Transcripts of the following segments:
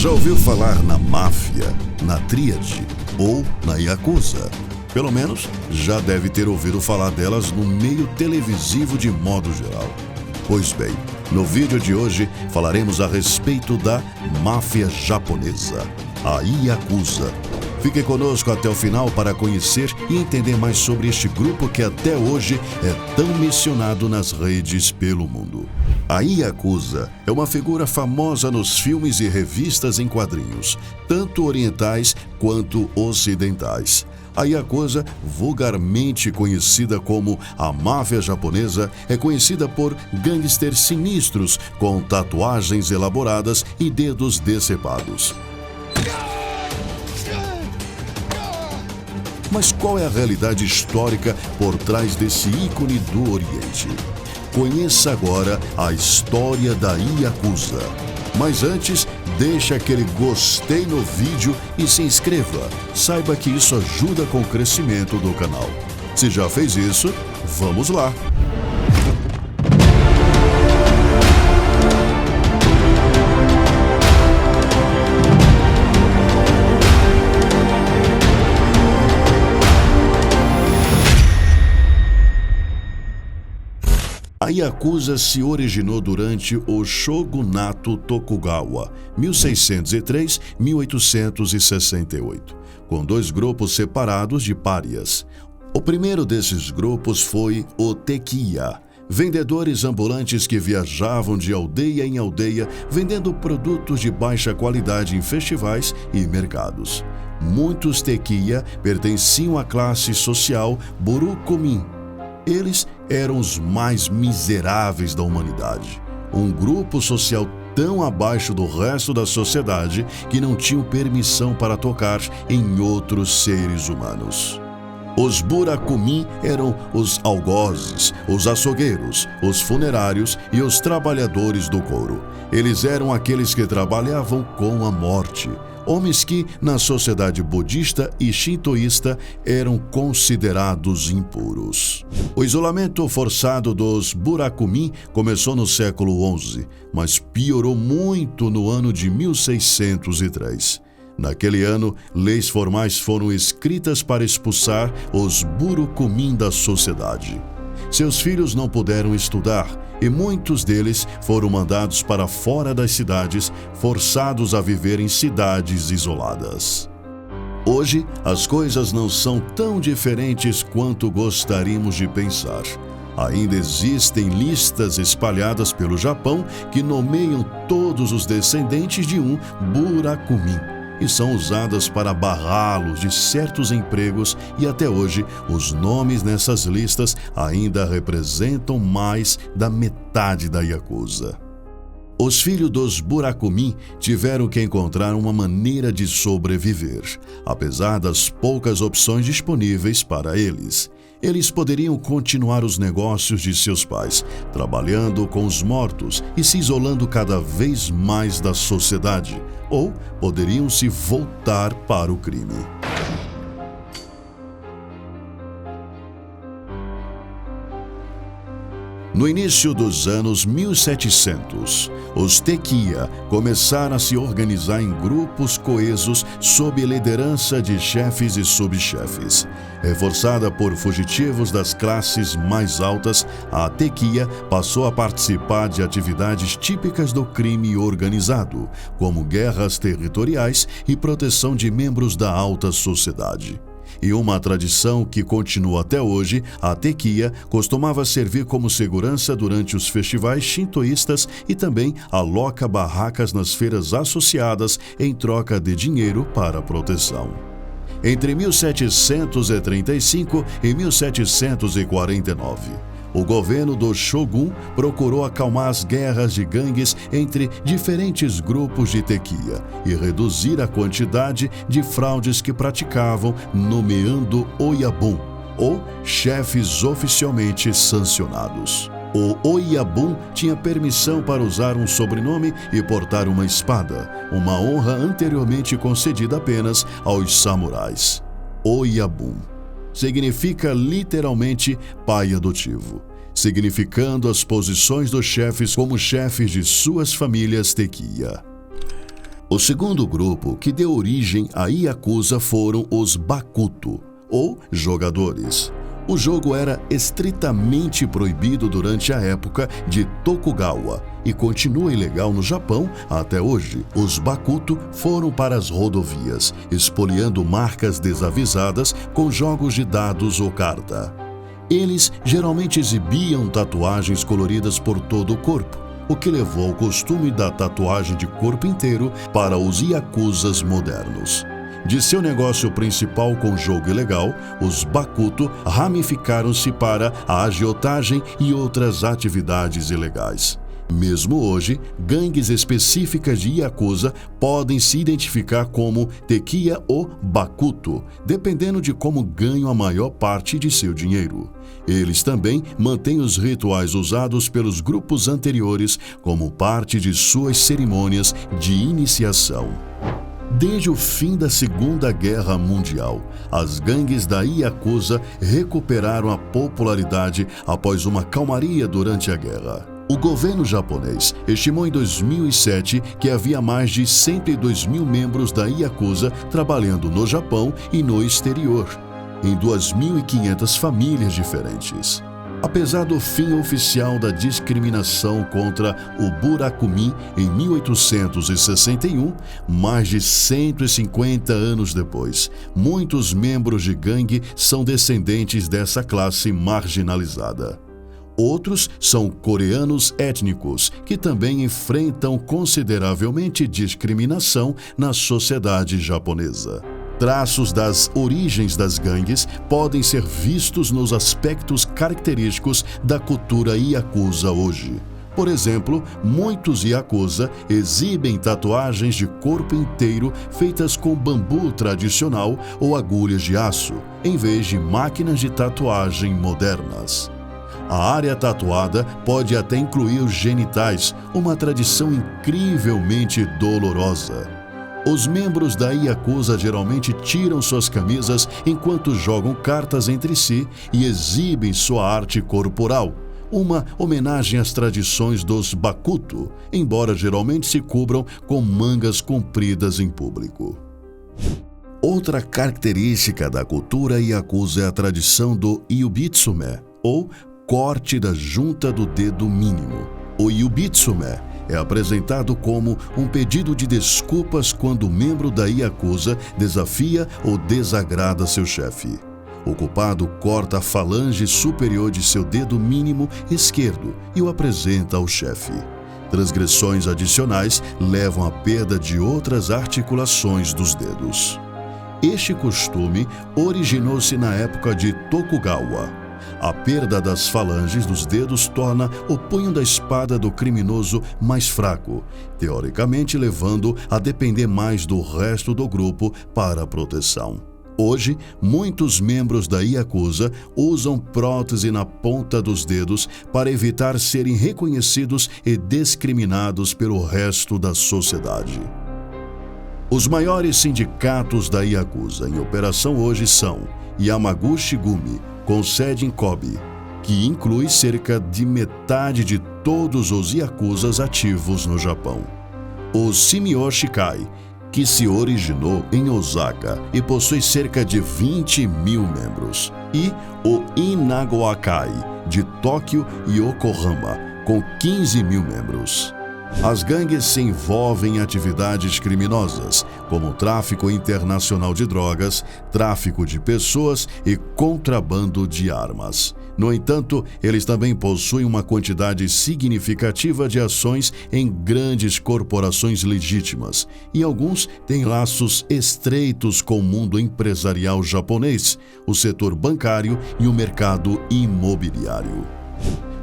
Já ouviu falar na máfia, na tríade ou na Yakuza? Pelo menos já deve ter ouvido falar delas no meio televisivo de modo geral. Pois bem, no vídeo de hoje falaremos a respeito da máfia japonesa, a Yakuza. Fique conosco até o final para conhecer e entender mais sobre este grupo que até hoje é tão mencionado nas redes pelo mundo. A Yakuza é uma figura famosa nos filmes e revistas em quadrinhos, tanto orientais quanto ocidentais. A Yakuza, vulgarmente conhecida como a máfia japonesa, é conhecida por gangsters sinistros com tatuagens elaboradas e dedos decepados. Mas qual é a realidade histórica por trás desse ícone do Oriente? Conheça agora a história da Yakuza. Mas antes, deixe aquele gostei no vídeo e se inscreva. Saiba que isso ajuda com o crescimento do canal. Se já fez isso, vamos lá! A Yakuza se originou durante o Shogunato Tokugawa, 1603-1868, com dois grupos separados de párias. O primeiro desses grupos foi o Tekiya, vendedores ambulantes que viajavam de aldeia em aldeia vendendo produtos de baixa qualidade em festivais e mercados. Muitos Tekiya pertenciam à classe social Burukumin. Eles eram os mais miseráveis da humanidade. Um grupo social tão abaixo do resto da sociedade que não tinham permissão para tocar em outros seres humanos. Os Burakumin eram os algozes, os açougueiros, os funerários e os trabalhadores do couro. Eles eram aqueles que trabalhavam com a morte. Homens que, na sociedade budista e shintoísta, eram considerados impuros. O isolamento forçado dos Burakumin começou no século XI, mas piorou muito no ano de 1603. Naquele ano, leis formais foram escritas para expulsar os Burakumin da sociedade. Seus filhos não puderam estudar e muitos deles foram mandados para fora das cidades, forçados a viver em cidades isoladas. Hoje, as coisas não são tão diferentes quanto gostaríamos de pensar. Ainda existem listas espalhadas pelo Japão que nomeiam todos os descendentes de um Burakumin e são usadas para barrá-los de certos empregos, e até hoje os nomes nessas listas ainda representam mais da metade da Yakuza. Os filhos dos Burakumin tiveram que encontrar uma maneira de sobreviver, apesar das poucas opções disponíveis para eles. Eles poderiam continuar os negócios de seus pais, trabalhando com os mortos e se isolando cada vez mais da sociedade, ou poderiam se voltar para o crime. No início dos anos 1700, os Tekiya começaram a se organizar em grupos coesos sob liderança de chefes e subchefes. Reforçada por fugitivos das classes mais altas, a Tekiya passou a participar de atividades típicas do crime organizado, como guerras territoriais e proteção de membros da alta sociedade. E uma tradição que continua até hoje, a Tekiya costumava servir como segurança durante os festivais shintoístas e também aloca barracas nas feiras associadas em troca de dinheiro para proteção. Entre 1735 e 1749, o governo do Shogun procurou acalmar as guerras de gangues entre diferentes grupos de Tekiya e reduzir a quantidade de fraudes que praticavam, nomeando Oyabun, ou chefes oficialmente sancionados. O Oyabun tinha permissão para usar um sobrenome e portar uma espada, uma honra anteriormente concedida apenas aos samurais. Oyabun significa literalmente pai adotivo, significando as posições dos chefes como chefes de suas famílias Tekiya. O segundo grupo que deu origem à Yakuza foram os Bakuto, ou jogadores. O jogo era estritamente proibido durante a época de Tokugawa e continua ilegal no Japão até hoje. Os Bakuto foram para as rodovias, espoliando marcas desavisadas com jogos de dados ou carta. Eles geralmente exibiam tatuagens coloridas por todo o corpo, o que levou ao costume da tatuagem de corpo inteiro para os Yakuzas modernos. De seu negócio principal com jogo ilegal, os Bakuto ramificaram-se para a agiotagem e outras atividades ilegais. Mesmo hoje, gangues específicas de Yakuza podem se identificar como Tekiya ou Bakuto, dependendo de como ganham a maior parte de seu dinheiro. Eles também mantêm os rituais usados pelos grupos anteriores como parte de suas cerimônias de iniciação. Desde o fim da Segunda Guerra Mundial, as gangues da Yakuza recuperaram a popularidade após uma calmaria durante a guerra. O governo japonês estimou em 2007 que havia mais de 102 mil membros da Yakuza trabalhando no Japão e no exterior, em 2.500 famílias diferentes. Apesar do fim oficial da discriminação contra o Burakumi em 1861, mais de 150 anos depois, muitos membros de gangue são descendentes dessa classe marginalizada. Outros são coreanos étnicos, que também enfrentam consideravelmente discriminação na sociedade japonesa. Traços das origens das gangues podem ser vistos nos aspectos característicos da cultura Yakuza hoje. Por exemplo, muitos Yakuza exibem tatuagens de corpo inteiro feitas com bambu tradicional ou agulhas de aço, em vez de máquinas de tatuagem modernas. A área tatuada pode até incluir os genitais, uma tradição incrivelmente dolorosa. Os membros da Yakuza geralmente tiram suas camisas enquanto jogam cartas entre si e exibem sua arte corporal, uma homenagem às tradições dos Bakuto, embora geralmente se cubram com mangas compridas em público. Outra característica da cultura Yakuza é a tradição do Yubitsume, ou corte da junta do dedo mínimo. O Yubitsume é apresentado como um pedido de desculpas quando o membro da Yakuza desafia ou desagrada seu chefe. O culpado corta a falange superior de seu dedo mínimo esquerdo e o apresenta ao chefe. Transgressões adicionais levam à perda de outras articulações dos dedos. Este costume originou-se na época de Tokugawa. A perda das falanges dos dedos torna o punho da espada do criminoso mais fraco, teoricamente levando a depender mais do resto do grupo para a proteção. Hoje, muitos membros da Yakuza usam prótese na ponta dos dedos para evitar serem reconhecidos e discriminados pelo resto da sociedade. Os maiores sindicatos da Yakuza em operação hoje são Yamaguchi-gumi, com sede em Kobe, que inclui cerca de metade de todos os Yakuzas ativos no Japão. O Sumiyoshi-kai, que se originou em Osaka e possui cerca de 20 mil membros. E o Inagawa-kai, de Tóquio e Yokohama, com 15 mil membros. As gangues se envolvem em atividades criminosas, como tráfico internacional de drogas, tráfico de pessoas e contrabando de armas. No entanto, eles também possuem uma quantidade significativa de ações em grandes corporações legítimas, e alguns têm laços estreitos com o mundo empresarial japonês, o setor bancário e o mercado imobiliário.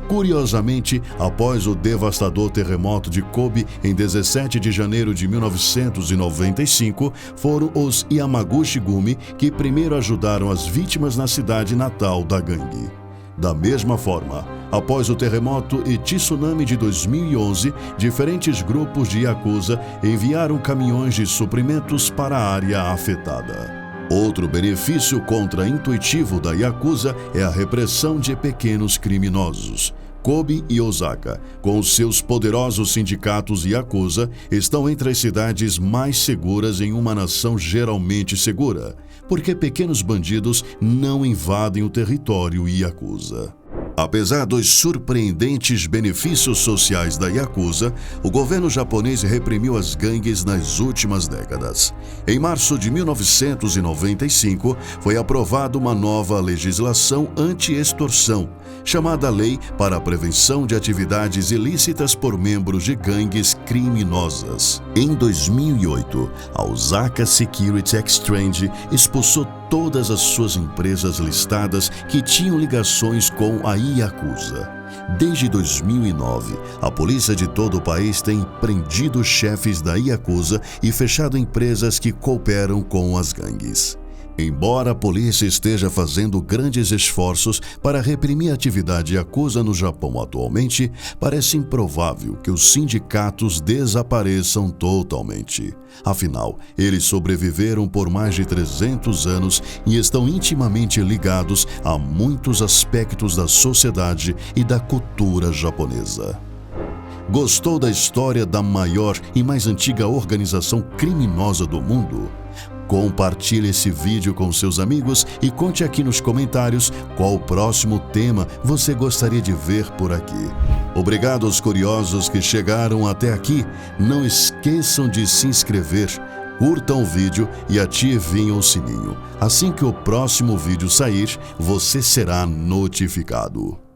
Curiosamente, após o devastador terremoto de Kobe em 17 de janeiro de 1995, foram os Yamaguchi-gumi que primeiro ajudaram as vítimas na cidade natal da gangue. Da mesma forma, após o terremoto e tsunami de 2011, diferentes grupos de Yakuza enviaram caminhões de suprimentos para a área afetada. Outro benefício contra-intuitivo da Yakuza é a repressão de pequenos criminosos. Kobe e Osaka, com seus poderosos sindicatos yakuza, estão entre as cidades mais seguras em uma nação geralmente segura, porque pequenos bandidos não invadem o território yakuza. Apesar dos surpreendentes benefícios sociais da Yakuza, o governo japonês reprimiu as gangues nas últimas décadas. Em março de 1995, foi aprovada uma nova legislação anti-extorsão, chamada Lei para a Prevenção de Atividades Ilícitas por Membros de Gangues Criminosas. Em 2008, a Osaka Security Exchange expulsou todas as suas empresas listadas que tinham ligações com a Yakuza. Desde 2009, a polícia de todo o país tem prendido chefes da Yakuza e fechado empresas que cooperam com as gangues. Embora a polícia esteja fazendo grandes esforços para reprimir a atividade yakuza no Japão atualmente, parece improvável que os sindicatos desapareçam totalmente. Afinal, eles sobreviveram por mais de 300 anos e estão intimamente ligados a muitos aspectos da sociedade e da cultura japonesa. Gostou da história da maior e mais antiga organização criminosa do mundo? Compartilhe esse vídeo com seus amigos e conte aqui nos comentários qual o próximo tema você gostaria de ver por aqui. Obrigado aos curiosos que chegaram até aqui. Não esqueçam de se inscrever, curtam o vídeo e ativem o sininho. Assim que o próximo vídeo sair, você será notificado.